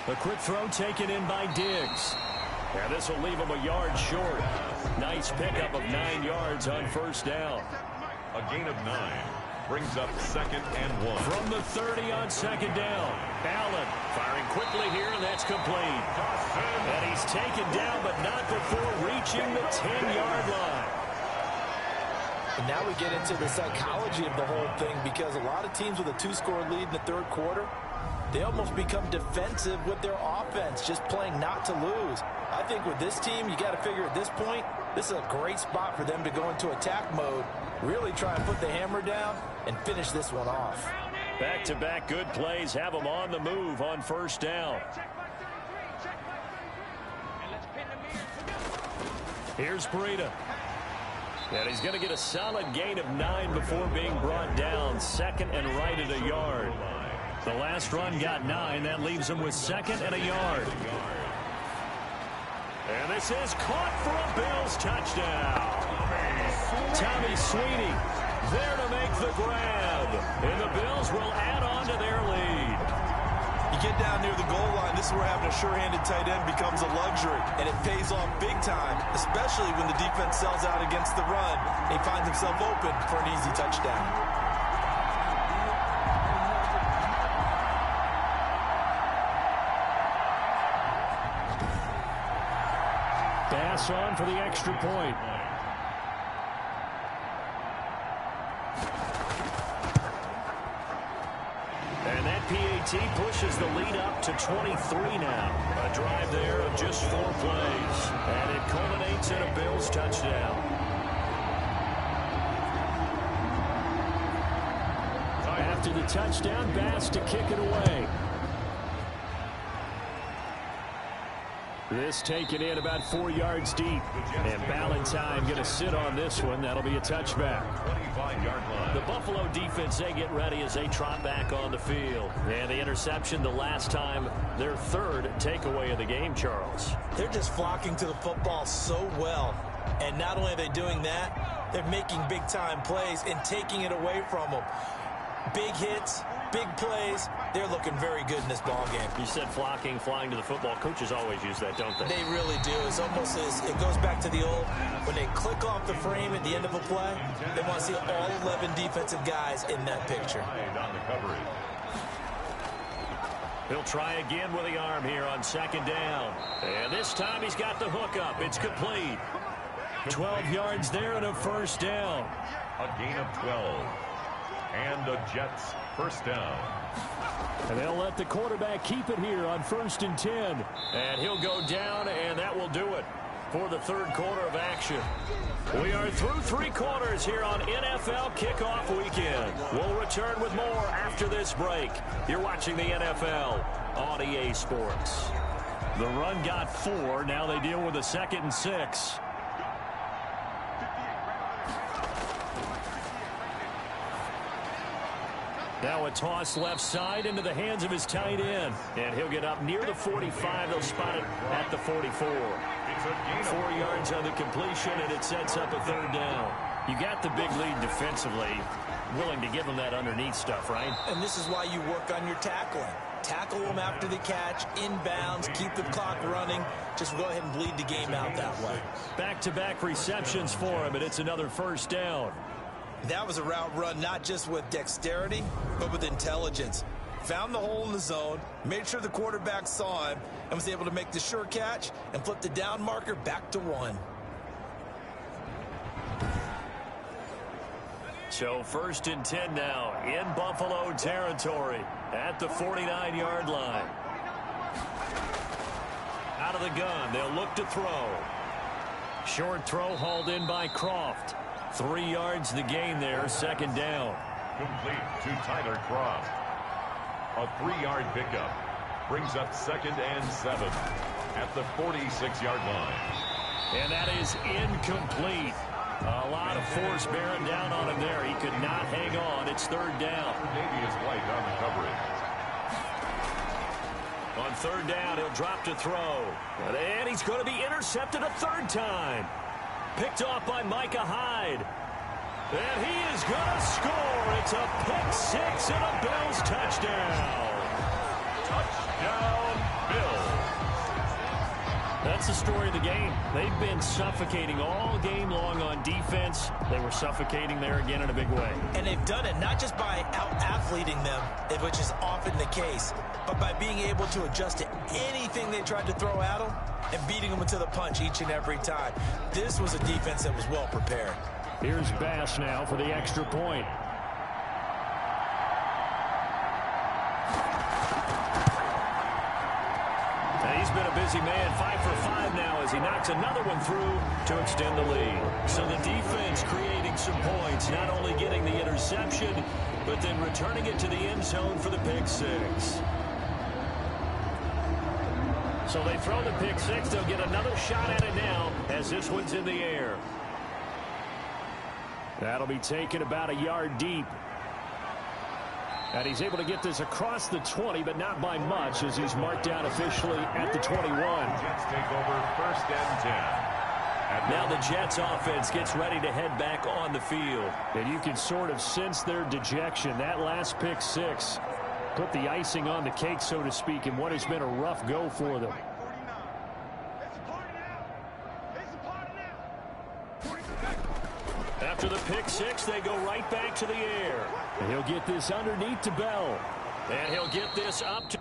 A quick throw taken in by Diggs. And this will leave him a yard short. Nice pickup of 9 yards on first down. a gain of 9. Brings up 2nd and 1. From the 30 on 2nd down. Allen firing quickly here, and that's complete. And he's taken down, but not before reaching the 10-yard line. And now we get into the psychology of the whole thing, because a lot of teams with a 2-score lead in the third quarter, they almost become defensive with their offense, just playing not to lose. I think with this team, you got to figure at this point, this is a great spot for them to go into attack mode, really try and put the hammer down and finish this one off. Back-to-back good plays have them on the move on first down. Here's Breida. And he's going to get a solid gain of 9 before being brought down. 2nd and right at a yard. The last run got 9. That leaves him with 2nd and a yard. And this is caught for a Bills touchdown. Tommy Sweeney there to make the grab. And the Bills will add on to their lead. You get down near the goal line, this is where having a sure-handed tight end becomes a luxury. And it pays off big time, especially when the defense sells out against the run. And he finds himself open for an easy touchdown. Pass on for the extra point. And that PAT pushes the lead up to 23 now. A drive there of just 4 plays. And it culminates in a Bills touchdown. After the touchdown, Bass to kick it away. This taken in about 4 yards deep. And Ballantyne going to sit on this one. That'll be a touchback. 25-yard line. The Buffalo defense, they get ready as they trot back on the field. And the interception the last time, their 3rd takeaway of the game, Charles. They're just flocking to the football so well. And not only are they doing that, they're making big-time plays and taking it away from them. Big hits, big plays. They're looking very good in this ball game. You said flocking, flying to the football. Coaches always use that, don't they? They really do. It's almost as it goes back to the old, when they click off the frame at the end of a play, they want to see all 11 defensive guys in that picture. On the coverage. He'll try again with the arm here on 2nd down. And this time he's got the hook up. It's complete. 12 yards there and a first down. A gain of 12. And the Jets first down. And they'll let the quarterback keep it here on 1st and 10. And he'll go down, and that will do it for the 3rd quarter of action. We are through 3 quarters here on NFL Kickoff Weekend. We'll return with more after this break. You're watching the NFL on EA Sports. The run got 4. Now they deal with a 2nd and 6. Now a toss left side into the hands of his tight end. And he'll get up near the 45. They'll spot it at the 44. 4 yards on the completion, and it sets up a 3rd down. You got the big lead defensively. Willing to give him that underneath stuff, right? And this is why you work on your tackling. Tackle them after the catch, inbounds, keep the clock running. Just go ahead and bleed the game out that way. Back-to-back receptions for him, and it's another 1st down. That was a route run not just with dexterity, but with intelligence. Found the hole in the zone, made sure the quarterback saw him, and was able to make the sure catch and flip the down marker back to 1. So 1st and 10 now in Buffalo territory at the 49-yard line. Out of the gun, they'll look to throw. Short throw hauled in by Croft. 3 yards the gain there, 2nd down. Complete to Tyler Croft. A 3-yard pickup brings up 2nd and 7 at the 46-yard line. And that is incomplete. A lot of force bearing down on him there. He could not hang on. It's 3rd down. Navy is white on the coverage. On 3rd down, he'll drop to throw. And he's going to be intercepted a 3rd time. Picked off by Micah Hyde. And he is going to score. It's a pick 6 and a Bills touchdown. Touchdown, Bills. That's the story of the game. They've been suffocating all game long on defense. They were suffocating there again in a big way. And they've done it not just by out-athleting them, which is often the case, but by being able to adjust to anything they tried to throw at them and beating them to the punch each and every time. This was a defense that was well prepared. Here's Bass now for the extra point. And he's been a busy man, 5 for 5 now as he knocks another one through to extend the lead. So the defense creating some points, not only getting the interception, but then returning it to the end zone for the pick 6. So they throw the pick 6. They'll get another shot at it now as this one's in the air. That'll be taken about a yard deep. And he's able to get this across the 20, but not by much as he's marked down officially at the 21. Jets take over 1st and 10. Now the Jets offense gets ready to head back on the field. And you can sort of sense their dejection. That last pick 6 put the icing on the cake, so to speak, in what has been a rough go for them. After the pick 6, they go right back to the air. And he'll get this underneath to Bell. And he'll get this up to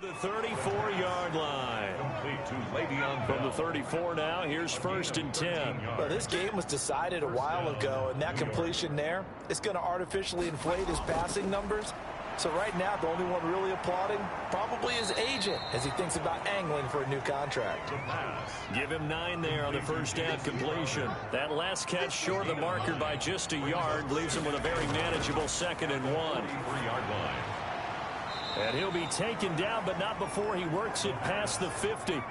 the 34-yard line. Complete to Le'Veon From Bell. the 34 now, here's 1st and 10. Well, this game was decided a while ago, and that completion there is going to artificially inflate his passing numbers. So right now, the only one really applauding probably his agent as he thinks about angling for a new contract. Give him 9 there on the 1st down completion. That last catch short of the marker by just a yard leaves him with a very manageable 2nd and 1. 3-yard line. And he'll be taken down, but not before he works it past the 50.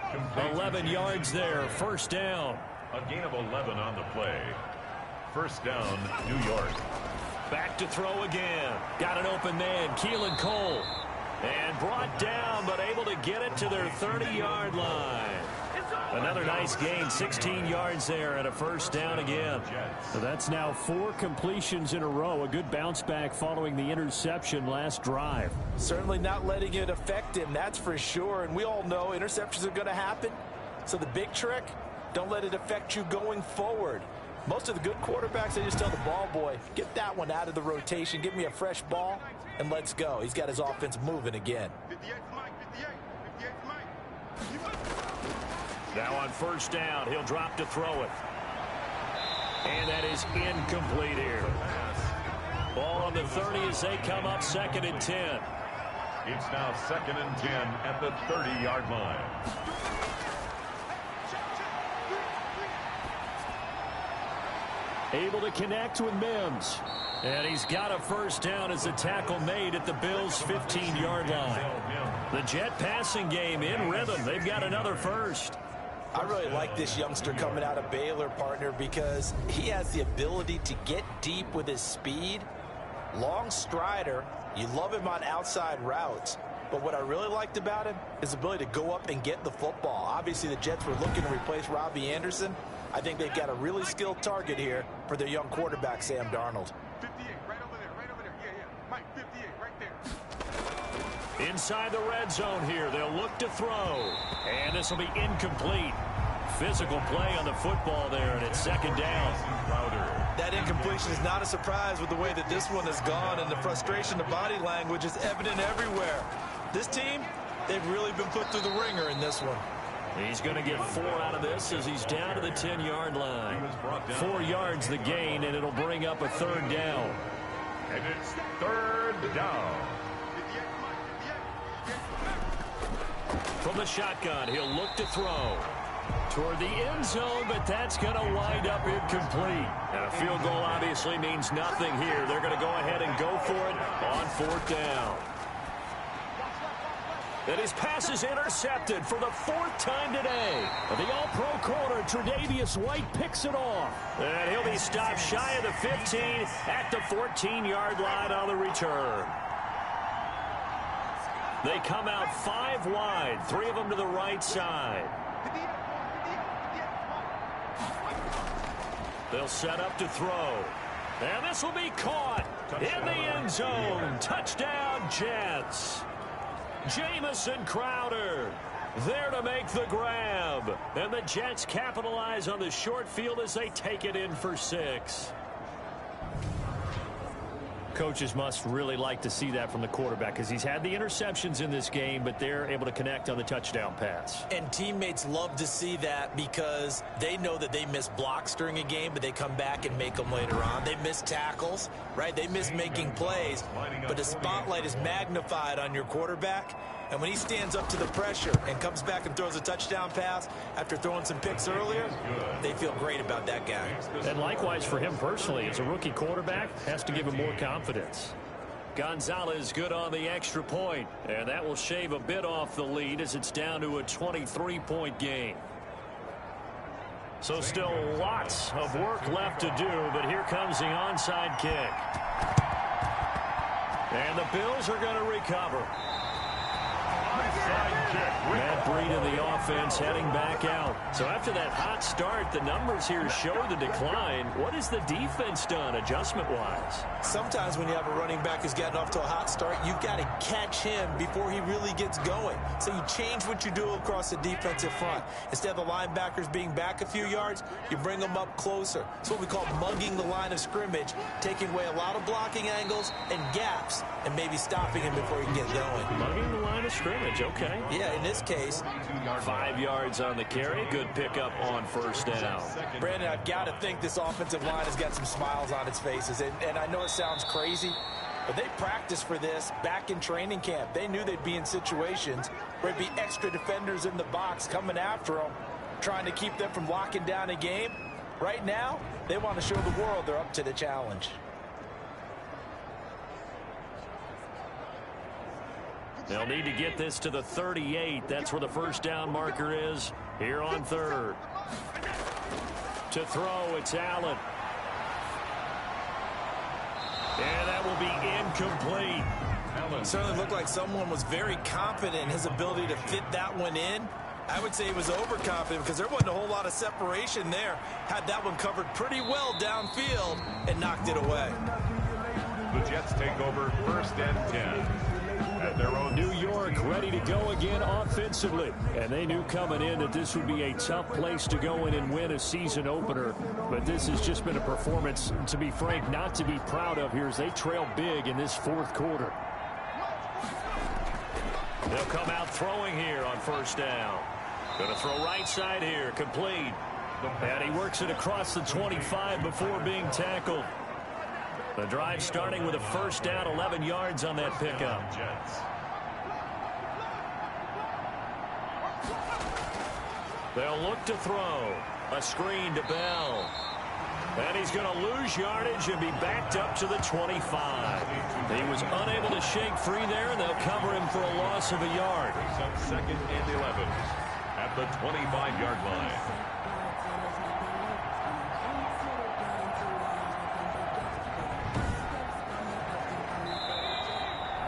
11 yards there, 1st down. A gain of 11 on the play. 1st down, New York. Back to throw again. Got an open man, Keelan Cole. And brought down, but able to get it to their 30-yard line. Another nice gain, 16 yards there, and a 1st down again. So that's now 4 completions in a row. A good bounce back following the interception last drive. Certainly not letting it affect him, that's for sure. And we all know interceptions are going to happen. So the big trick, don't let it affect you going forward. Most of the good quarterbacks, they just tell the ball boy, get that one out of the rotation, give me a fresh ball, and let's go. He's got his offense moving again. Now on 1st down, he'll drop to throw it. And that is incomplete here. Ball on the 30 as they come up 2nd and 10. It's now 2nd and 10 at the 30-yard line. Able to connect with Mims. And he's got a first down as a tackle made at the Bills' 15-yard line. The Jet passing game in rhythm. They've got another first. I really like this youngster coming out of Baylor, partner, because he has the ability to get deep with his speed. Long strider. You love him on outside routes. But what I really liked about him is the ability to go up and get the football. Obviously, the Jets were looking to replace Robbie Anderson. I think they've got a really skilled target here for their young quarterback, Sam Darnold. 58, right over there. Yeah. Mike, 58, right there. Inside the red zone here, they'll look to throw. And this will be incomplete. Physical play on the football there, and it's second down. That incompletion is not a surprise with the way that this one has gone, and the frustration, the body language is evident everywhere. This team, they've really been put through the ringer in this one. He's going to get 4 out of this as he's down to the 10-yard line. 4 yards the gain, and it'll bring up a third down. And it's third down. From the shotgun, he'll look to throw toward the end zone, but that's going to wind up incomplete. And a field goal obviously means nothing here. They're going to go ahead and go for it on 4th down. And his pass is intercepted for the 4th time today. The All-Pro corner, Tre'Davious White, picks it off. And he'll be stopped shy of the 15 at the 14-yard line on the return. They come out 5 wide, 3 of them to the right side. They'll set up to throw. And this will be caught in the end zone. Touchdown, Jets. Jamison Crowder there to make the grab. And the Jets capitalize on the short field as they take it in for 6. Coaches must really like to see that from the quarterback because he's had the interceptions in this game, but they're able to connect on the touchdown pass. And teammates love to see that because they know that they miss blocks during a game, but they come back and make them later on. They miss tackles, right? They miss making plays, but the spotlight is magnified on your quarterback. And when he stands up to the pressure and comes back and throws a touchdown pass after throwing some picks earlier, they feel great about that guy. And likewise for him personally, as a rookie quarterback, has to give him more confidence. Gonzalez good on the extra point, and that will shave a bit off the lead as it's down to a 23-point game. So still lots of work left to do, but here comes the onside kick. And the Bills are going to recover. Matt Breed in the offense heading back out. So after that hot start, the numbers here show the decline. What has the defense done adjustment-wise? Sometimes when you have a running back who's gotten off to a hot start, you've got to catch him before he really gets going. So you change what you do across the defensive front. Instead of the linebackers being back a few yards, you bring them up closer. It's what we call mugging the line of scrimmage, taking away a lot of blocking angles and gaps, and maybe stopping him before he can get going. Mugging the line of scrimmage, okay. Yeah, in this case, 5 yards on the carry. Good pickup on first down. Brandon, I've got to think this offensive line has got some smiles on its faces. And I know it sounds crazy, but they practiced for this back in training camp. They knew they'd be in situations where there'd be extra defenders in the box coming after them, trying to keep them from locking down a game. Right now, they want to show the world they're up to the challenge. They'll need to get this to the 38. That's where the first down marker is here on 3rd. To throw, it's Allen. And that will be incomplete. It certainly looked like someone was very confident in his ability to fit that one in. I would say he was overconfident because there wasn't a whole lot of separation there. Had that one covered pretty well downfield and knocked it away. The Jets take over 1st and 10. At their own. New York ready to go again offensively. And they knew coming in that this would be a tough place to go in and win a season opener. But this has just been a performance, to be frank, not to be proud of here as they trail big in this 4th quarter. They'll come out throwing here on first down. Going to throw right side here, complete. And he works it across the 25 before being tackled. The drive starting with a first down, 11 yards on that pickup. They'll look to throw. A screen to Bell. And he's going to lose yardage and be backed up to the 25. He was unable to shake free there, and they'll cover him for a loss of a yard. Brings up 2nd and 11 at the 25-yard line.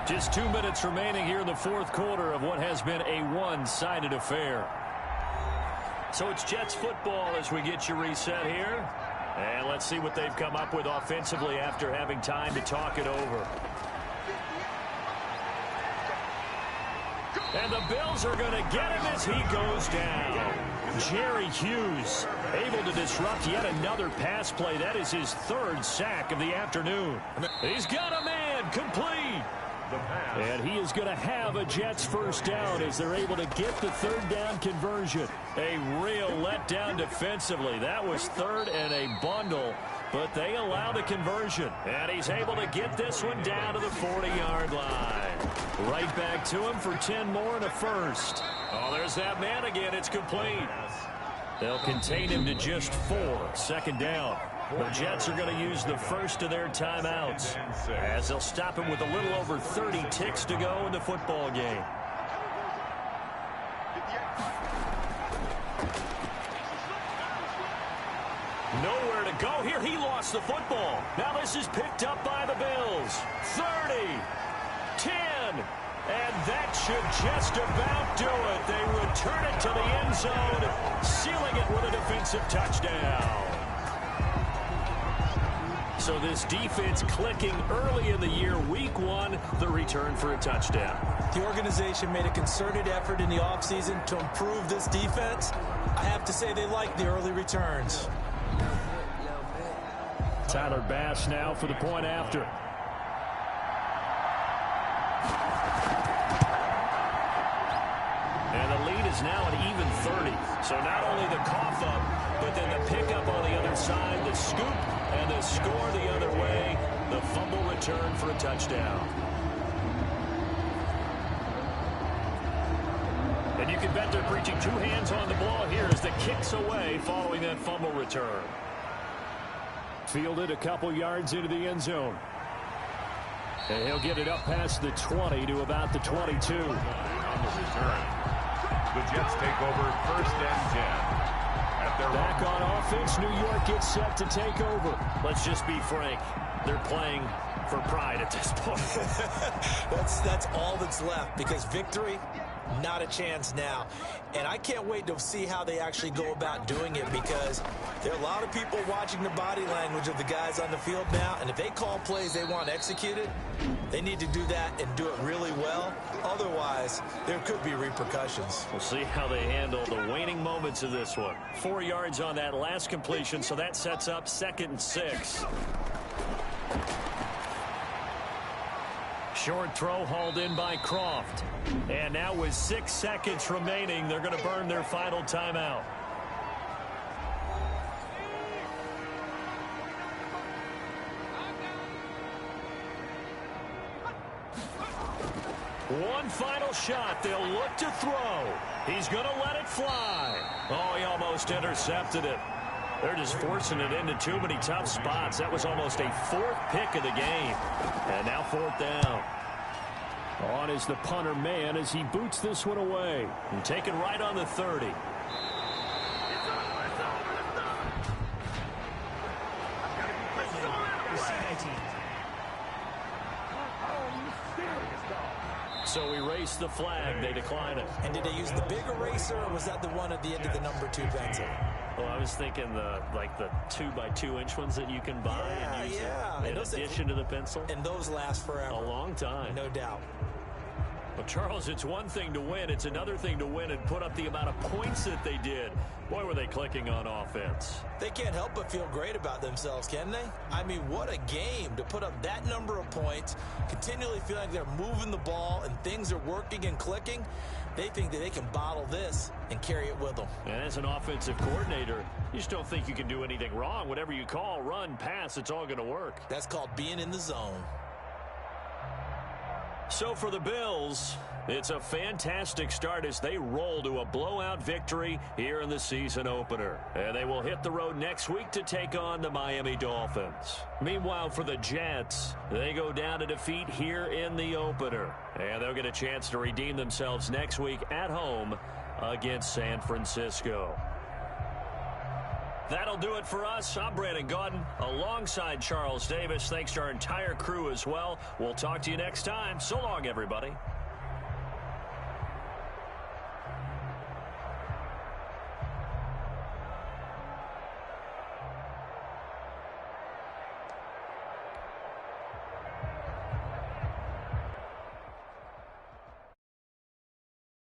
Just 2 minutes remaining here in the fourth quarter of what has been a one-sided affair. So it's Jets football as we get you reset here. And let's see what they've come up with offensively after having time to talk it over. And the Bills are going to get him as he goes down. Jerry Hughes able to disrupt yet another pass play. That is his 3rd sack of the afternoon. He's got a man complete. And he is going to have a Jets first down as they're able to get the 3rd down conversion. A real letdown defensively. That was 3rd and a bundle, but they allow the conversion. And he's able to get this one down to the 40-yard line. Right back to him for 10 more and a first. Oh, there's that man again. It's complete. They'll contain him to just 4. 2nd down. The Jets are going to use the first of their timeouts as they'll stop him with a little over 30 ticks to go in the football game. Nowhere to go here. He lost the football. Now this is picked up by the Bills. 30, 10, and that should just about do it. They return it to the end zone, sealing it with a defensive touchdown. So this defense clicking early in the year, week 1, the return for a touchdown. The organization made a concerted effort in the offseason to improve this defense. I have to say they like the early returns. Tyler Bass now for the point after. And the lead is now an even 30. So not only the cough up, but then the pickup on the other side, the scoop, and the score the other way, the fumble return for a touchdown. And you can bet they're preaching 2 hands on the ball here as the kick's away following that fumble return. Fielded a couple yards into the end zone. And he'll get it up past the 20 to about the 22. On the return, the Jets take over 1st and 10. Back on offense, New York gets set to take over. Let's just be frank. They're playing for pride at this point. That's all that's left, because victory, not a chance now. And I can't wait to see how they actually go about doing it, because there are a lot of people watching the body language of the guys on the field now, and if they call plays they want executed, they need to do that and do it really well. Otherwise, there could be repercussions. We'll see how they handle the waning moments of this one. 4 yards on that last completion, so that sets up 2nd and 6. Short throw hauled in by Croft. And now with 6 seconds remaining, they're going to burn their final timeout. One final shot. They'll look to throw. He's going to let it fly. Oh, he almost intercepted it. They're just forcing it into too many tough spots. That was almost a 4th pick of the game. And now 4th down. On is the punter man as he boots this one away. And taken right on the 30. So erase the flag. They decline it. And did they use the big eraser, or was that the one at the end of the number 2 pencil? Well, I was thinking the 2x2-inch ones that you can buy and use in addition to the pencil. And those last forever. A long time. No doubt. Well, Charles, it's one thing to win. It's another thing to win and put up the amount of points that they did. Boy, were they clicking on offense. They can't help but feel great about themselves, can they? I mean, what a game to put up that number of points, continually feeling like they're moving the ball and things are working and clicking. They think that they can bottle this and carry it with them. And as an offensive coordinator, you just don't think you can do anything wrong. Whatever you call, run, pass, it's all going to work. That's called being in the zone. So for the Bills, it's a fantastic start as they roll to a blowout victory here in the season opener. And they will hit the road next week to take on the Miami Dolphins. Meanwhile, for the Jets, they go down to defeat here in the opener. And they'll get a chance to redeem themselves next week at home against San Francisco. That'll do it for us. I'm Brandon Gaudin alongside Charles Davis. Thanks to our entire crew as well. We'll talk to you next time. So long, everybody.